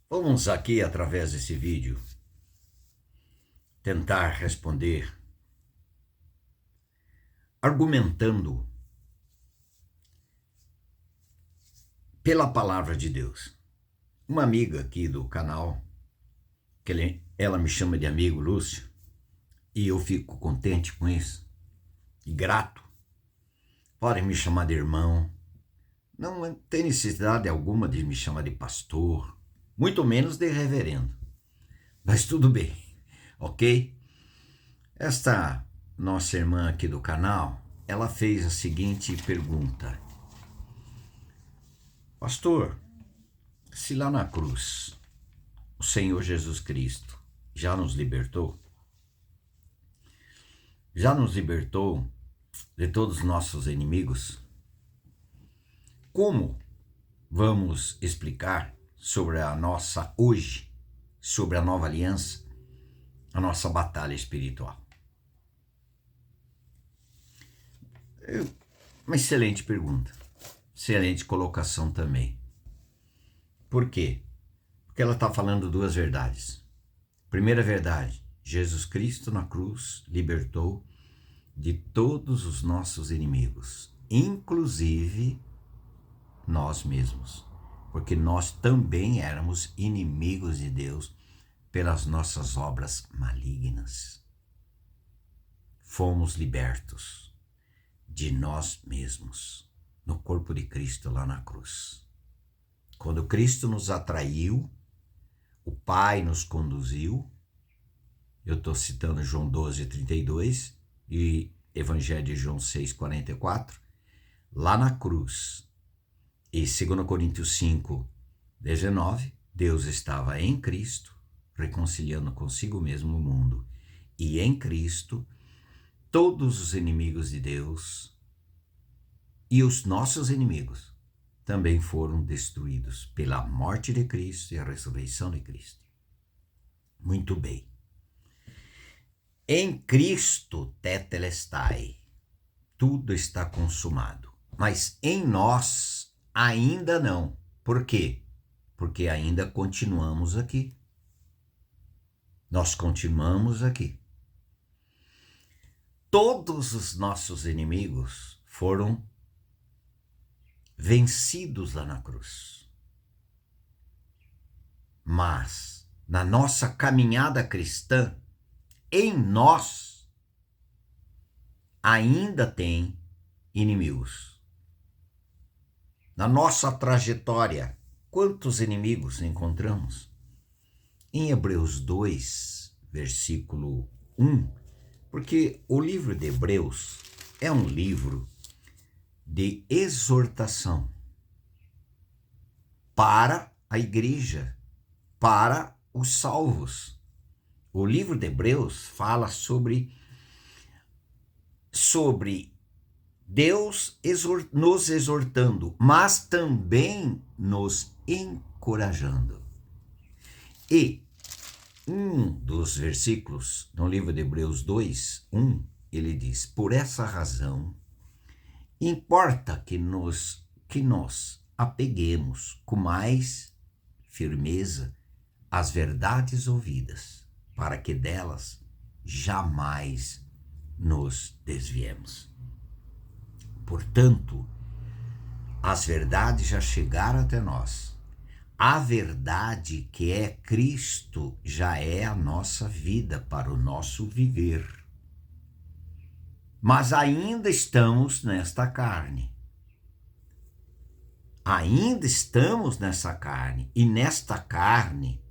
Vamos aqui, através desse vídeo, tentar responder argumentando pela palavra de Deus. Uma amiga aqui do canal, ela me chama de amigo Lúcio, e eu fico contente com isso e grato. Podem me chamar de irmão, não tem necessidade alguma de me chamar de pastor, muito menos de reverendo, mas tudo bem, ok? Esta nossa irmã aqui do canal, ela fez a seguinte pergunta: pastor, se lá na cruz o Senhor Jesus Cristo já nos libertou de todos os nossos inimigos, como vamos explicar sobre a nossa hoje, sobre a nova aliança, a nossa batalha espiritual? Uma excelente pergunta, excelente colocação também. Por quê? Porque ela está falando duas verdades. Primeira verdade: Jesus Cristo na cruz libertou de todos os nossos inimigos, inclusive nós mesmos, porque nós também éramos inimigos de Deus pelas nossas obras malignas. Fomos libertos de nós mesmos no corpo de Cristo lá na cruz. Quando Cristo nos atraiu, o Pai nos conduziu. Eu estou citando João 12:32 e Evangelho de João 6:44. Lá na cruz, e 2 Coríntios 5:19, Deus estava em Cristo, reconciliando consigo mesmo o mundo. E em Cristo, todos os inimigos de Deus e os nossos inimigos também foram destruídos pela morte de Cristo e a ressurreição de Cristo. Muito bem. Em Cristo tetelestai, tudo está consumado. Mas em nós ainda não. Por quê? Porque ainda continuamos aqui. Nós continuamos aqui. Todos os nossos inimigos foram vencidos lá na cruz. Mas na nossa caminhada cristã, em nós ainda tem inimigos. Na nossa trajetória, quantos inimigos encontramos? Em Hebreus 2, versículo 1, porque o livro de Hebreus é um livro de exortação para a igreja, para os salvos. O livro de Hebreus fala sobre Deus nos exortando, mas também nos encorajando. E um dos versículos no livro de Hebreus 2:1, ele diz: por essa razão, importa que nós apeguemos com mais firmeza às verdades ouvidas, para que delas jamais nos desviemos. Portanto, as verdades já chegaram até nós. A verdade que é Cristo já é a nossa vida para o nosso viver. Mas ainda estamos nesta carne. Ainda estamos nessa carne. E nesta carne,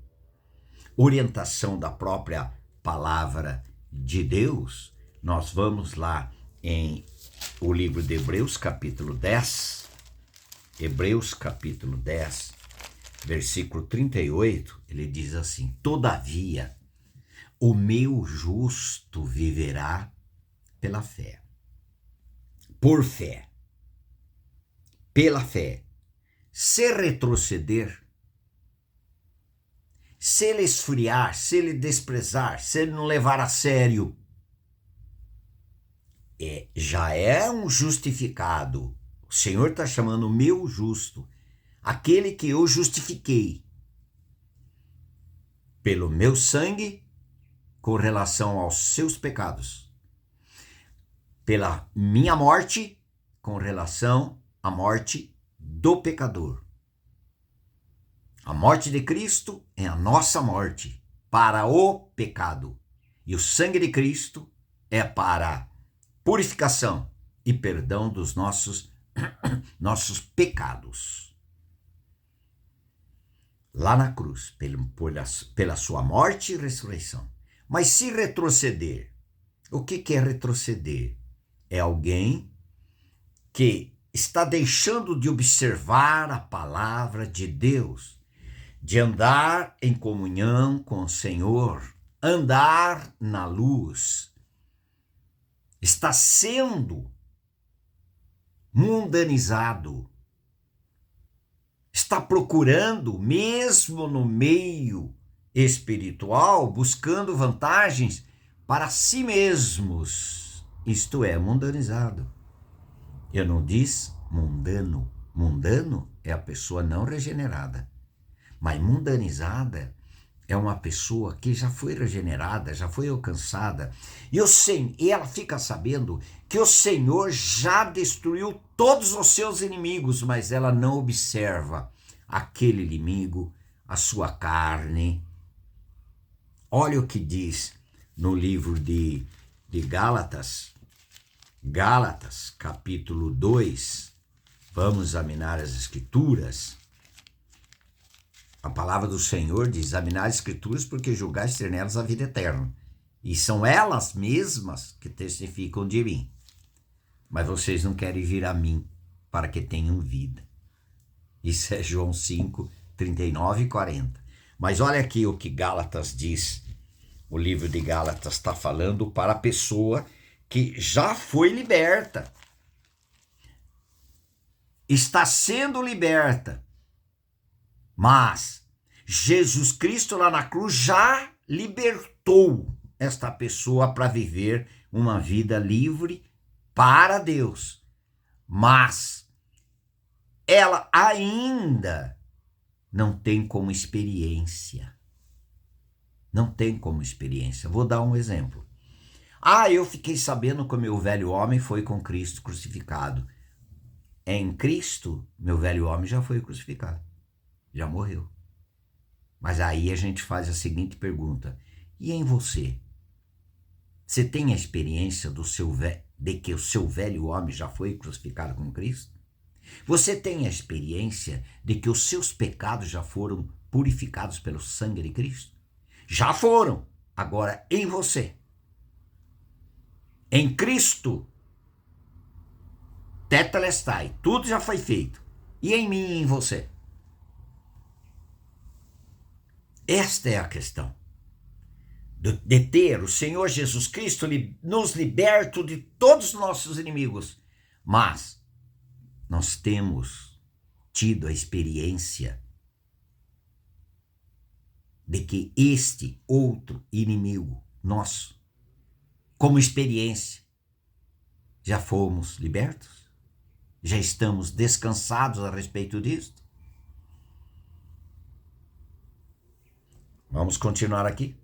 orientação da própria palavra de Deus, nós vamos lá em o livro de Hebreus, capítulo 10, Hebreus, capítulo 10, versículo 38, ele diz assim: todavia, o meu justo viverá pela fé. Por fé. Pela fé. Se retroceder, se ele esfriar, se ele desprezar, se ele não levar a sério, já é um justificado. O Senhor está chamando o meu justo, aquele que eu justifiquei. pelo meu sangue com relação aos seus pecados, pela minha morte com relação à morte do pecador. A morte de Cristo é a nossa morte para o pecado. E o sangue de Cristo é para purificação e perdão dos nossos pecados. Lá na cruz, pela sua morte e ressurreição. Mas se retroceder, o que é retroceder? É alguém que está deixando de observar a palavra de Deus, de andar em comunhão com o Senhor, andar na luz, está sendo mundanizado, está procurando, mesmo no meio espiritual, buscando vantagens para si mesmos, isto é, mundanizado. Eu não disse mundano. Mundano é a pessoa não regenerada. Mas mundanizada é uma pessoa que já foi regenerada, já foi alcançada. E ela fica sabendo que o Senhor já destruiu todos os seus inimigos, mas ela não observa aquele inimigo, a sua carne. Olha o que diz no livro de Gálatas, capítulo 2. Vamos examinar as Escrituras. A palavra do Senhor diz: examinar as Escrituras porque julgais ter nelas a vida eterna. E são elas mesmas que testificam de mim. Mas vocês não querem vir a mim para que tenham vida. Isso é João 5, 39 e 40. Mas olha aqui o que Gálatas diz. O livro de Gálatas está falando para a pessoa que já foi liberta. Está sendo liberta. Mas Jesus Cristo lá na cruz já libertou esta pessoa para viver uma vida livre para Deus. Mas ela ainda não tem como experiência. Não tem como experiência. Vou dar um exemplo. Eu fiquei sabendo que o meu velho homem foi com Cristo crucificado. Em Cristo, meu velho homem já foi crucificado. Já morreu. Mas aí a gente faz a seguinte pergunta: e em você? Você tem a experiência de que o seu velho homem já foi crucificado com Cristo? Você tem a experiência de que os seus pecados já foram purificados pelo sangue de Cristo? Já foram. Agora em você. Em Cristo, tetelestai, tudo já foi feito. E em mim e em você? Esta é a questão. De ter o Senhor Jesus Cristo nos liberto de todos os nossos inimigos. Mas nós temos tido a experiência de que este outro inimigo nosso, como experiência, já fomos libertos? Já estamos descansados a respeito disto? Vamos continuar aqui.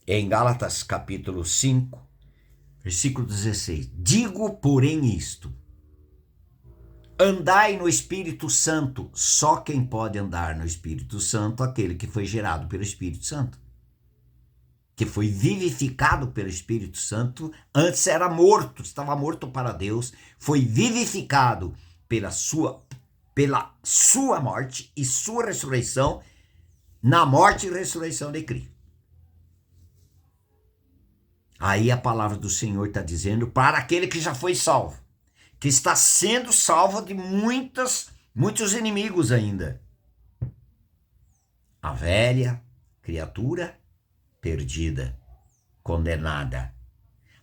Em Gálatas capítulo 5, versículo 16. Digo, porém, isto: andai no Espírito Santo. Só quem pode andar no Espírito Santo, aquele que foi gerado pelo Espírito Santo, que foi vivificado pelo Espírito Santo. Antes era morto, estava morto para Deus, foi vivificado pela sua morte e sua ressurreição, na morte e ressurreição de Cristo. Aí a palavra do Senhor está dizendo para aquele que já foi salvo, que está sendo salvo de muitos inimigos ainda. A velha criatura perdida, condenada.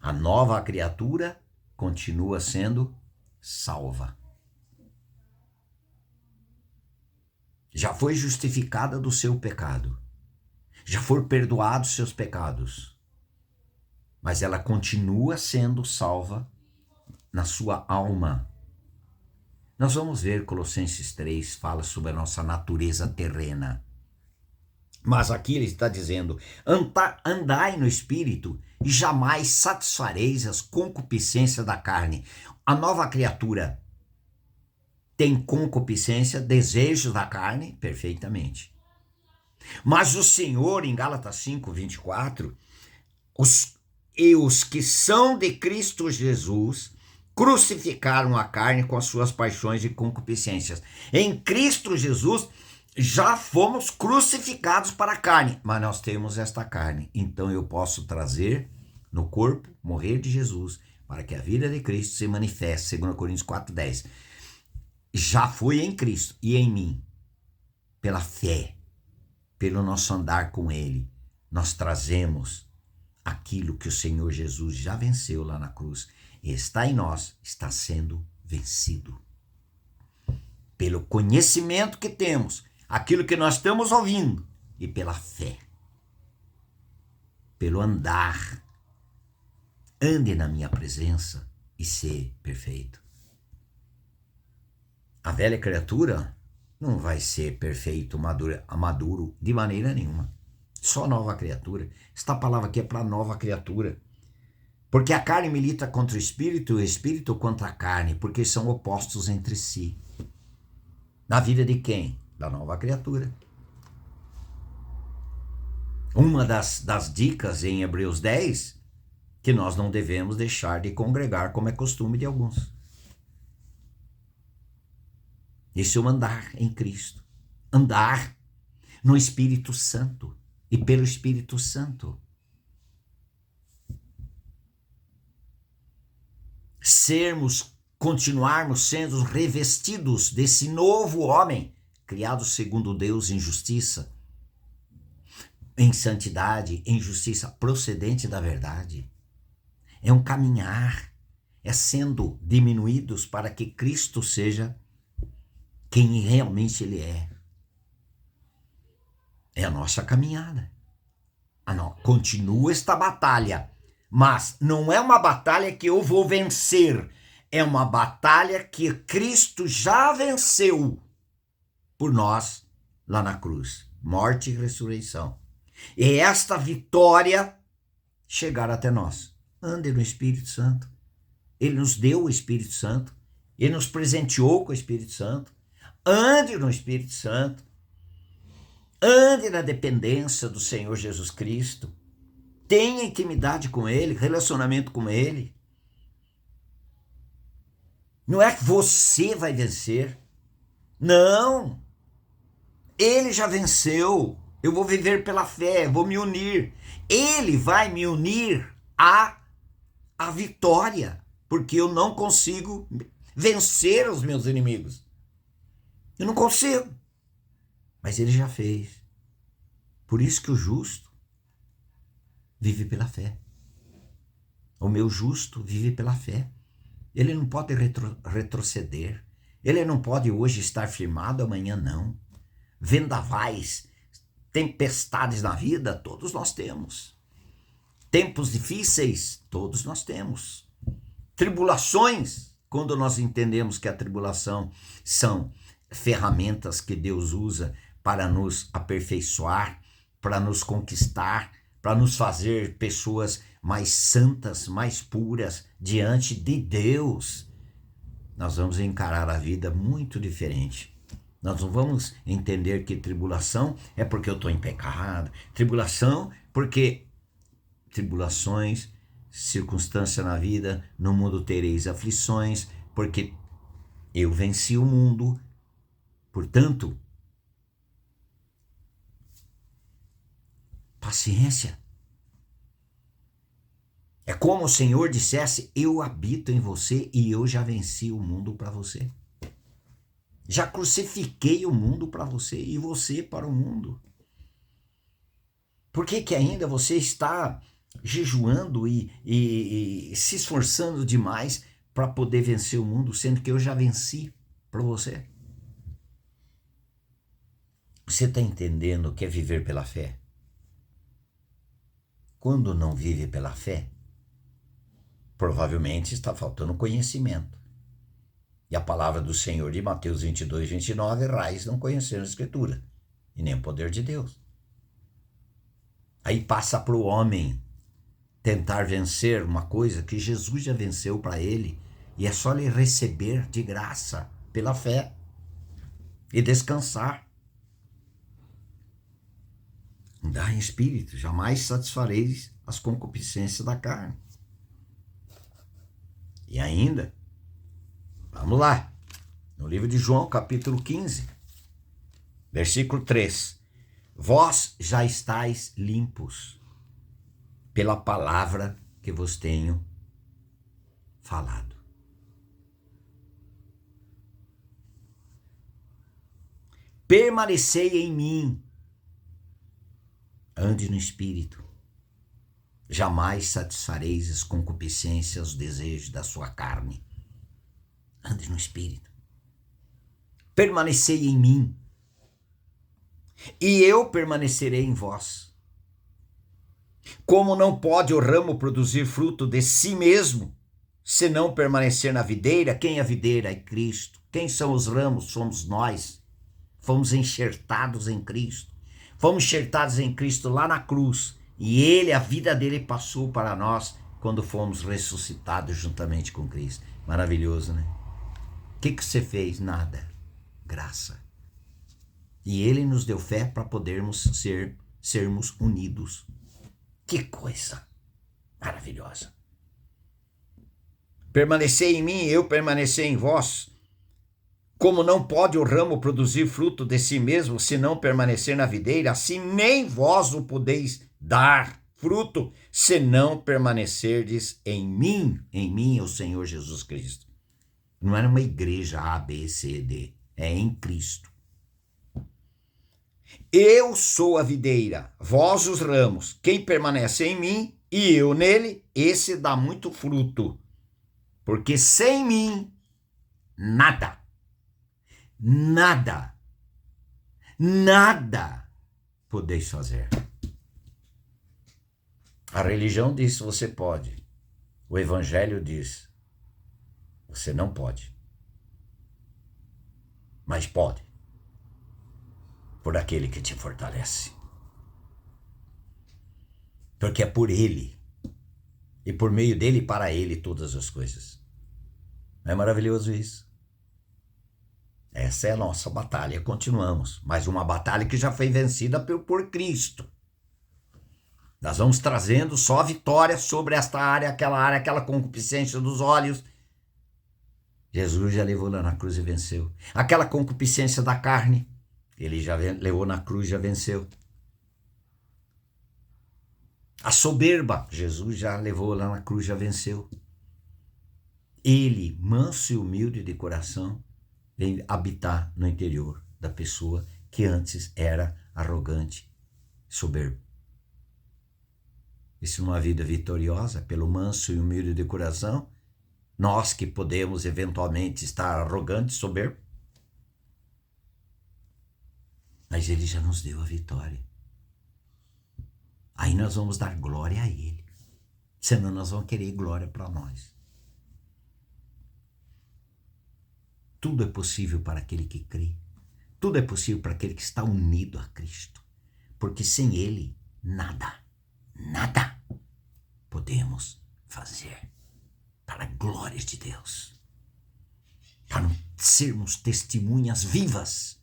A nova criatura continua sendo salva. Já foi justificada do seu pecado. Já foram perdoados seus pecados. Mas ela continua sendo salva na sua alma. Nós vamos ver Colossenses 3, fala sobre a nossa natureza terrena. Mas aqui ele está dizendo: andai no Espírito e jamais satisfareis as concupiscências da carne. A nova criatura tem concupiscência, desejos da carne, perfeitamente. Mas o Senhor, em Gálatas 5:24, os que são de Cristo Jesus crucificaram a carne com as suas paixões e concupiscências. Em Cristo Jesus já fomos crucificados para a carne, mas nós temos esta carne. Então eu posso trazer no corpo, morrer de Jesus, para que a vida de Cristo se manifeste, 2 Coríntios 4:10. Já foi em Cristo e em mim, pela fé, pelo nosso andar com Ele, nós trazemos aquilo que o Senhor Jesus já venceu lá na cruz e está em nós, está sendo vencido. Pelo conhecimento que temos, aquilo que nós estamos ouvindo e pela fé, pelo andar. Ande na minha presença e ser perfeito. A velha criatura não vai ser perfeito, maduro de maneira nenhuma. Só nova criatura. Esta palavra aqui é para nova criatura. Porque a carne milita contra o espírito e o espírito contra a carne, porque são opostos entre si. Na vida de quem? Da nova criatura. Uma das dicas em Hebreus 10, que nós não devemos deixar de congregar como é costume de alguns. Esse é o andar em Cristo. Andar no Espírito Santo e pelo Espírito Santo. Continuarmos sendo revestidos desse novo homem, criado segundo Deus em justiça, em santidade, em justiça, procedente da verdade. É um caminhar, é sendo diminuídos para que Cristo seja quem realmente Ele é. É a nossa caminhada. Continua esta batalha, mas não é uma batalha que eu vou vencer, é uma batalha que Cristo já venceu por nós lá na cruz, morte e ressurreição. E esta vitória chegar até nós. Ande no Espírito Santo. Ele nos deu o Espírito Santo, Ele nos presenteou com o Espírito Santo. Ande no Espírito Santo. Ande na dependência do Senhor Jesus Cristo. Tenha intimidade com Ele, relacionamento com Ele. Não é que você vai vencer. Não. Ele já venceu. Eu vou viver pela fé, vou me unir. Ele vai me unir à vitória, porque eu não consigo vencer os meus inimigos. Eu não consigo. Mas Ele já fez. Por isso que o justo vive pela fé. O meu justo vive pela fé. Ele não pode retroceder. Ele não pode hoje estar firmado, amanhã não. Vendavais, tempestades na vida, todos nós temos. Tempos difíceis, todos nós temos. Tribulações, quando nós entendemos que a tribulação são ferramentas que Deus usa para nos aperfeiçoar, para nos conquistar, para nos fazer pessoas mais santas, mais puras diante de Deus. Nós vamos encarar a vida muito diferente. Nós não vamos entender que tribulação é porque eu estou em pecado. Tribulação porque tribulações, circunstância na vida, no mundo tereis aflições, porque eu venci o mundo. Portanto, paciência. É como o Senhor dissesse: eu habito em você e eu já venci o mundo para você. Já crucifiquei o mundo para você e você para o mundo. Por que ainda você está jejuando e se esforçando demais para poder vencer o mundo, sendo que eu já venci para você? Você está entendendo o que é viver pela fé? Quando não vive pela fé, provavelmente está faltando conhecimento. E a palavra do Senhor de Mateus 22:29, errais não conheceram a Escritura, e nem o poder de Deus. Aí passa para o homem tentar vencer uma coisa que Jesus já venceu para ele, e é só ele receber de graça, pela fé, e descansar. Andar em espírito, jamais satisfareis as concupiscências da carne. E ainda, vamos lá, no livro de João, capítulo 15, versículo 3. Vós já estáis limpos pela palavra que vos tenho falado. Permanecei em mim. Ande no espírito. Jamais satisfareis as concupiscências, os desejos da sua carne. Ande no espírito. Permanecei em mim. E eu permanecerei em vós. Como não pode o ramo produzir fruto de si mesmo, se não permanecer na videira? Quem é a videira? É Cristo. Quem são os ramos? Somos nós. Fomos enxertados em Cristo. Fomos enxertados em Cristo lá na cruz. E ele, a vida dele passou para nós quando fomos ressuscitados juntamente com Cristo. Maravilhoso, né? O que você fez? Nada. Graça. E ele nos deu fé para podermos sermos unidos. Que coisa maravilhosa. Permanecei em mim, eu permanecer em vós. Como não pode o ramo produzir fruto de si mesmo, se não permanecer na videira, assim nem vós o podeis dar fruto, se não permanecerdes em mim é o Senhor Jesus Cristo. Não era uma igreja A, B, C, D, é em Cristo. Eu sou a videira, vós os ramos, quem permanece em mim e eu nele, esse dá muito fruto, porque sem mim, nada podeis fazer. A religião diz você pode. O evangelho diz você não pode. Mas pode. Por aquele que te fortalece. Porque é por ele. E por meio dele e para ele todas as coisas. Não é maravilhoso isso? Essa é a nossa batalha. Continuamos. Mas uma batalha que já foi vencida por Cristo. Nós vamos trazendo só vitórias sobre esta área, aquela concupiscência dos olhos. Jesus já levou lá na cruz e venceu. Aquela concupiscência da carne, ele já levou na cruz e já venceu. A soberba, Jesus já levou lá na cruz e já venceu. Ele, manso e humilde de coração, vem habitar no interior da pessoa que antes era arrogante, soberbo. Isso numa vida vitoriosa, pelo manso e humilde de coração, nós que podemos eventualmente estar arrogantes, soberbo, mas ele já nos deu a vitória. Aí nós vamos dar glória a ele, senão nós vamos querer glória para nós. Tudo é possível para aquele que crê. Tudo é possível para aquele que está unido a Cristo. Porque sem ele, nada podemos fazer para a glória de Deus. Para sermos testemunhas vivas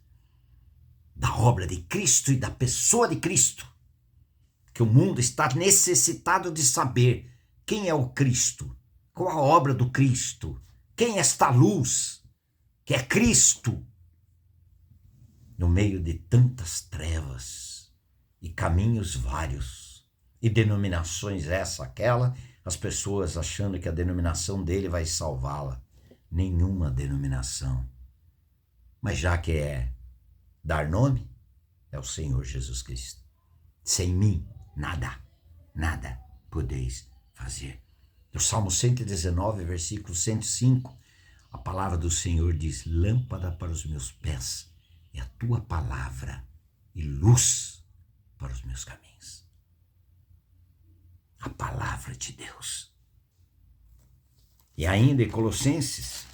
da obra de Cristo e da pessoa de Cristo. Que o mundo está necessitado de saber quem é o Cristo, qual a obra do Cristo, quem é esta luz, que é Cristo, no meio de tantas trevas e caminhos vários, e denominações essa, aquela, as pessoas achando que a denominação dele vai salvá-la. Nenhuma denominação. Mas já que é dar nome, é o Senhor Jesus Cristo. Sem mim, nada podeis fazer. No Salmo 119, versículo 105, a palavra do Senhor diz: lâmpada para os meus pés é a tua palavra e luz para os meus caminhos. A palavra de Deus. E ainda em Colossenses,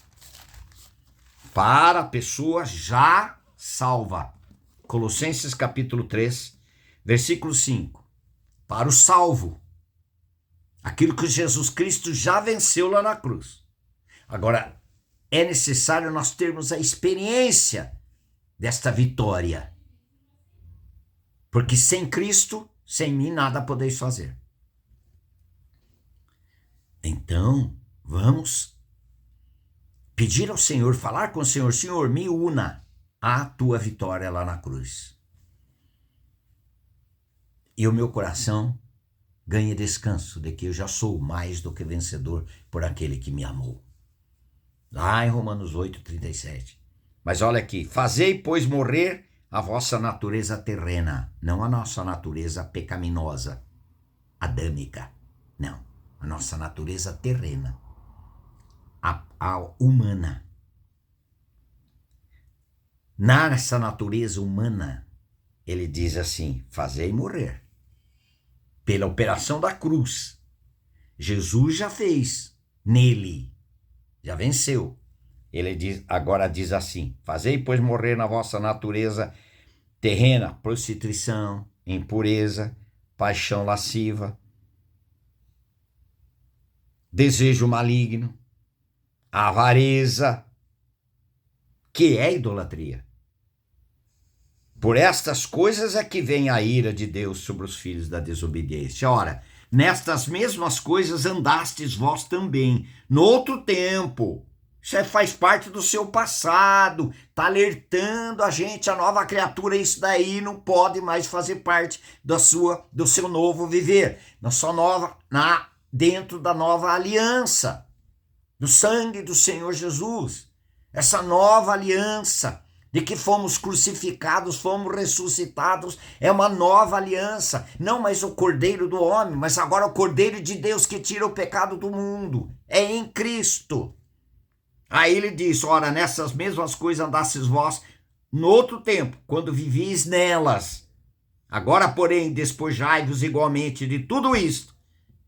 para a pessoa já salva. Colossenses capítulo 3, versículo 5. para o salvo. Aquilo que Jesus Cristo já venceu lá na cruz. Agora, é necessário nós termos a experiência desta vitória. Porque sem Cristo, sem mim, nada podeis fazer. Então, vamos pedir ao Senhor, falar com o Senhor: Senhor, me una à tua vitória lá na cruz. E o meu coração ganhe descanso de que eu já sou mais do que vencedor por aquele que me amou. Lá em Romanos 8:37. Mas olha aqui: fazei, pois, morrer a vossa natureza terrena, não a nossa natureza pecaminosa, adâmica, não, a nossa natureza terrena, a humana. Nessa natureza humana, ele diz assim: fazei morrer. Pela operação da cruz, Jesus já fez nele, já venceu. Ele diz, agora diz assim: fazei, pois, morrer na vossa natureza terrena, prostituição, impureza, paixão lasciva, desejo maligno, avareza, que é idolatria. Por estas coisas é que vem a ira de Deus sobre os filhos da desobediência. Ora, nestas mesmas coisas andastes vós também, no outro tempo. Isso faz parte do seu passado, está alertando a gente, a nova criatura. Isso daí não pode mais fazer parte do seu novo viver, dentro da nova aliança, do sangue do Senhor Jesus. Essa nova aliança de que fomos crucificados, fomos ressuscitados, é uma nova aliança. Não mais o Cordeiro do homem, mas agora o Cordeiro de Deus que tira o pecado do mundo. É em Cristo. Aí ele diz: ora, nessas mesmas coisas andastes vós no outro tempo, quando vivis nelas. Agora, porém, despojai-vos igualmente de tudo isto: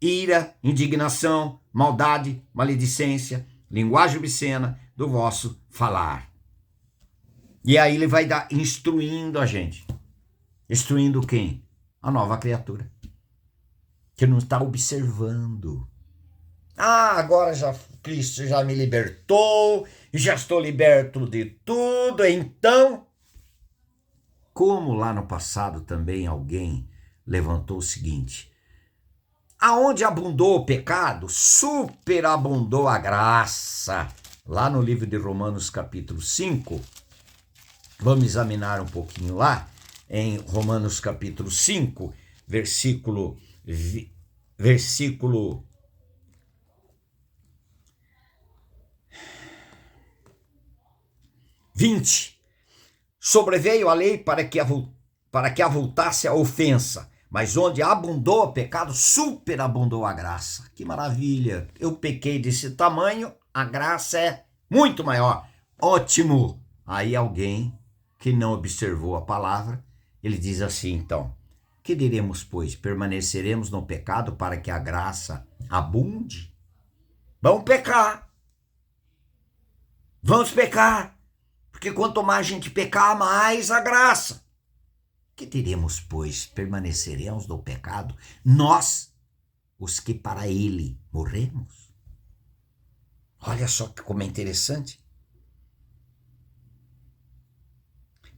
ira, indignação, maldade, maledicência, linguagem obscena do vosso falar. E aí ele vai instruindo a gente. Instruindo quem? A nova criatura. Que não está observando. Agora Cristo já me libertou, já estou liberto de tudo. Então, como lá no passado também alguém levantou o seguinte: aonde abundou o pecado, superabundou a graça. Lá no livro de Romanos capítulo 5, vamos examinar um pouquinho lá, em Romanos capítulo 5, versículo 20. Sobreveio a lei para que avultasse a ofensa, mas onde abundou o pecado, superabundou a graça. Que maravilha! Eu pequei desse tamanho, a graça é muito maior. Ótimo! Aí alguém que não observou a palavra, ele diz assim: então, que diremos, pois? Permaneceremos no pecado para que a graça abunde? Vamos pecar. Vamos pecar. Porque quanto mais a gente pecar, mais a graça. Que diremos, pois? Permaneceremos no pecado? Nós, os que para ele morremos? Olha só como é interessante.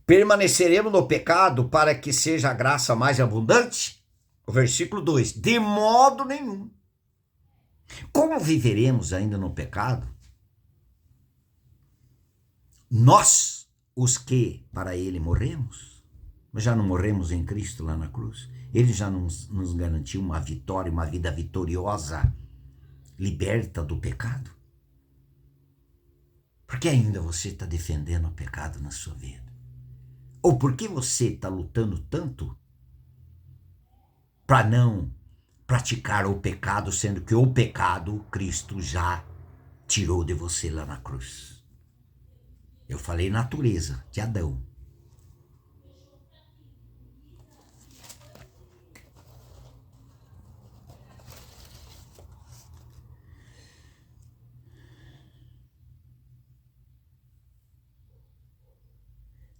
Permaneceremos no pecado para que seja a graça mais abundante? O versículo 2. De modo nenhum. Como viveremos ainda no pecado? Nós, os que para ele morremos? Mas já não morremos em Cristo lá na cruz? Ele já nos garantiu uma vitória, uma vida vitoriosa, liberta do pecado? Por que ainda você está defendendo o pecado na sua vida? Ou por que você está lutando tanto para não praticar o pecado, sendo que o pecado Cristo já tirou de você lá na cruz? Eu falei natureza de Adão.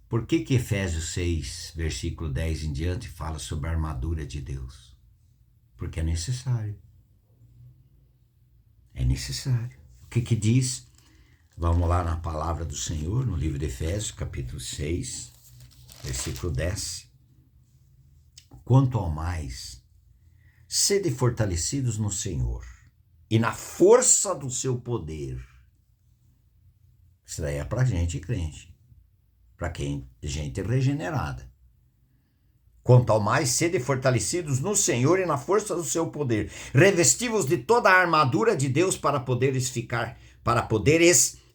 Por que Efésios 6, versículo 10 em diante, fala sobre a armadura de Deus? Porque é necessário. É necessário. O que diz? Vamos lá na palavra do Senhor, no livro de Efésios, capítulo 6, versículo 10. Quanto ao mais, sede fortalecidos no Senhor e na força do seu poder. Isso daí é para gente crente, para quem gente regenerada. Quanto ao mais, sede fortalecidos no Senhor e na força do seu poder, revestivos de toda a armadura de Deus para poderes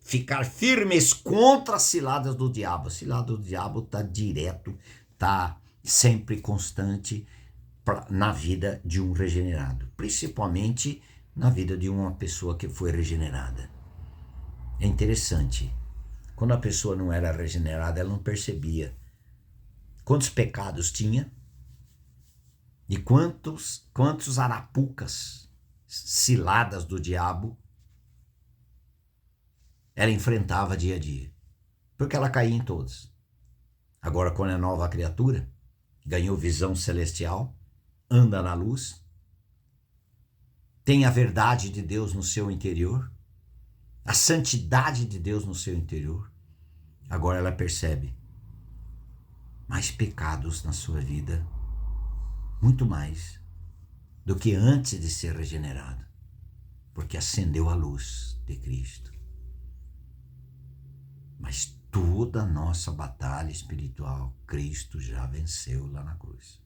ficar firmes contra as ciladas do diabo. A cilada do diabo está direto, está sempre constante na vida de um regenerado, principalmente na vida de uma pessoa que foi regenerada. É interessante, quando a pessoa não era regenerada, ela não percebia quantos pecados tinha e quantos arapucas, ciladas do diabo ela enfrentava dia a dia, porque ela caía em todos. Agora, quando é nova criatura, ganhou visão celestial, anda na luz, tem a verdade de Deus no seu interior, a santidade de Deus no seu interior, agora ela percebe mais pecados na sua vida, muito mais do que antes de ser regenerado, porque acendeu a luz de Cristo. Mas toda a nossa batalha espiritual, Cristo já venceu lá na cruz.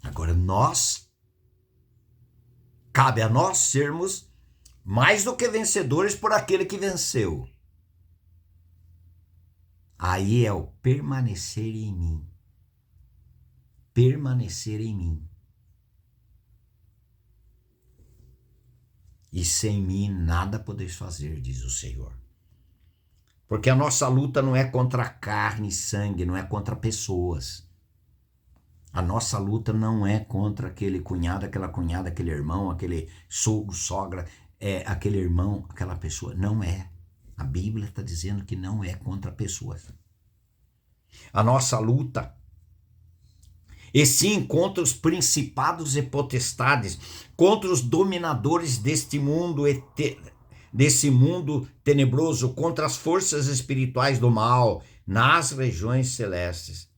Agora cabe a nós sermos mais do que vencedores por aquele que venceu. Aí é o permanecer em mim. Permanecer em mim. E sem mim nada podeis fazer, diz o Senhor. Porque a nossa luta não é contra carne e sangue, não é contra pessoas. A nossa luta não é contra aquele cunhado, aquela cunhada, aquele irmão, aquele sogro, sogra, aquele irmão, aquela pessoa. Não é. A Bíblia está dizendo que não é contra pessoas. A nossa luta e sim contra os principados e potestades, contra os dominadores desse mundo tenebroso, contra as forças espirituais do mal nas regiões celestes.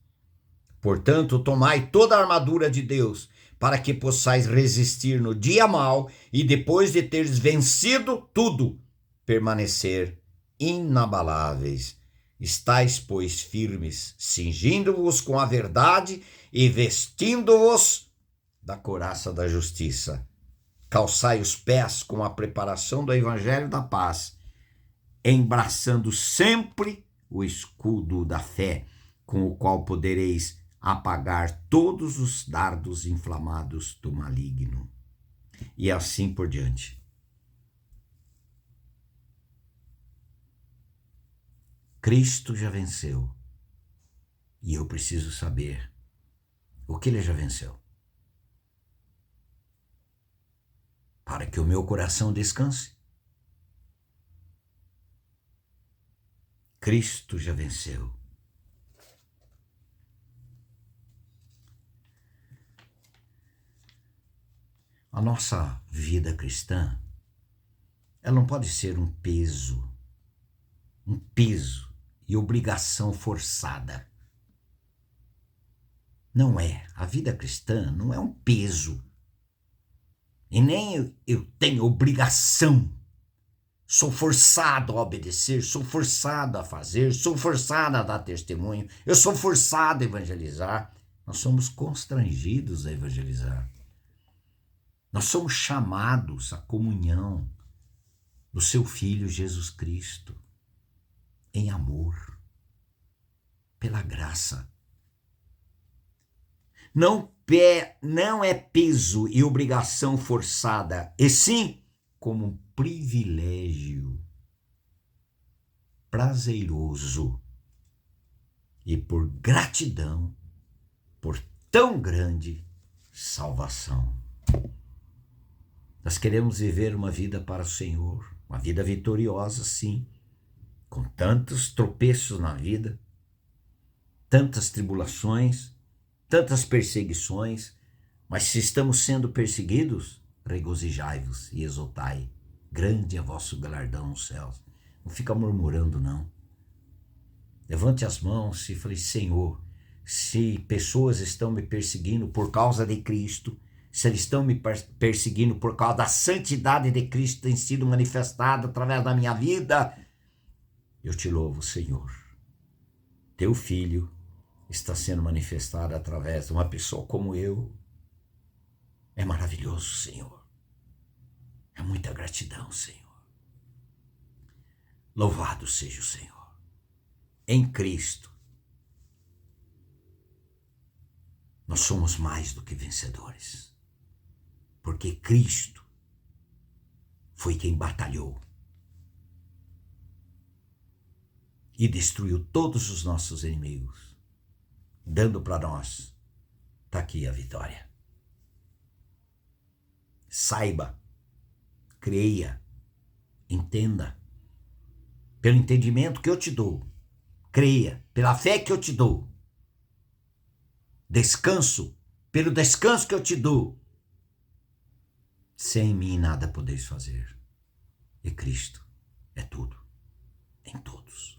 Portanto, tomai toda a armadura de Deus, para que possais resistir no dia mau e depois de teres vencido tudo, permanecer inabaláveis. Estais, pois, firmes, cingindo-vos com a verdade e vestindo-vos da couraça da justiça. Calçai os pés com a preparação do evangelho da paz, embraçando sempre o escudo da fé, com o qual podereis apagar todos os dardos inflamados do maligno. E assim por diante. Cristo já venceu. E eu preciso saber o que ele já venceu. Para que o meu coração descanse. Cristo já venceu. A nossa vida cristã, ela não pode ser um peso e obrigação forçada. Não é. A vida cristã não é um peso. E nem eu tenho obrigação. Sou forçado a obedecer, sou forçado a fazer, sou forçado a dar testemunho, eu sou forçado a evangelizar. Nós somos constrangidos a evangelizar. Nós somos chamados à comunhão do seu Filho Jesus Cristo, em amor, pela graça. Não é peso e obrigação forçada, e sim como um privilégio prazeroso e por gratidão por tão grande salvação. Nós queremos viver uma vida para o Senhor, uma vida vitoriosa, sim, com tantos tropeços na vida, tantas tribulações, tantas perseguições, Mas se estamos sendo perseguidos, regozijai-vos e exultai. Grande é vosso galardão nos céus. Não fica murmurando, não. Levante as mãos e fale, Senhor, se pessoas estão me perseguindo por causa de Cristo, se eles estão me perseguindo por causa da santidade de Cristo que tem sido manifestada através da minha vida, eu te louvo, Senhor. Teu Filho está sendo manifestado através de uma pessoa como eu. É maravilhoso, Senhor. É muita gratidão, Senhor. Louvado seja o Senhor. Em Cristo, nós somos mais do que vencedores. Porque Cristo foi quem batalhou e destruiu todos os nossos inimigos, dando para nós, está aqui a vitória. Saiba, creia, entenda, pelo entendimento que eu te dou, creia, pela fé que eu te dou, descanso, pelo descanso que eu te dou, sem mim nada podeis fazer, e Cristo é tudo, em todos.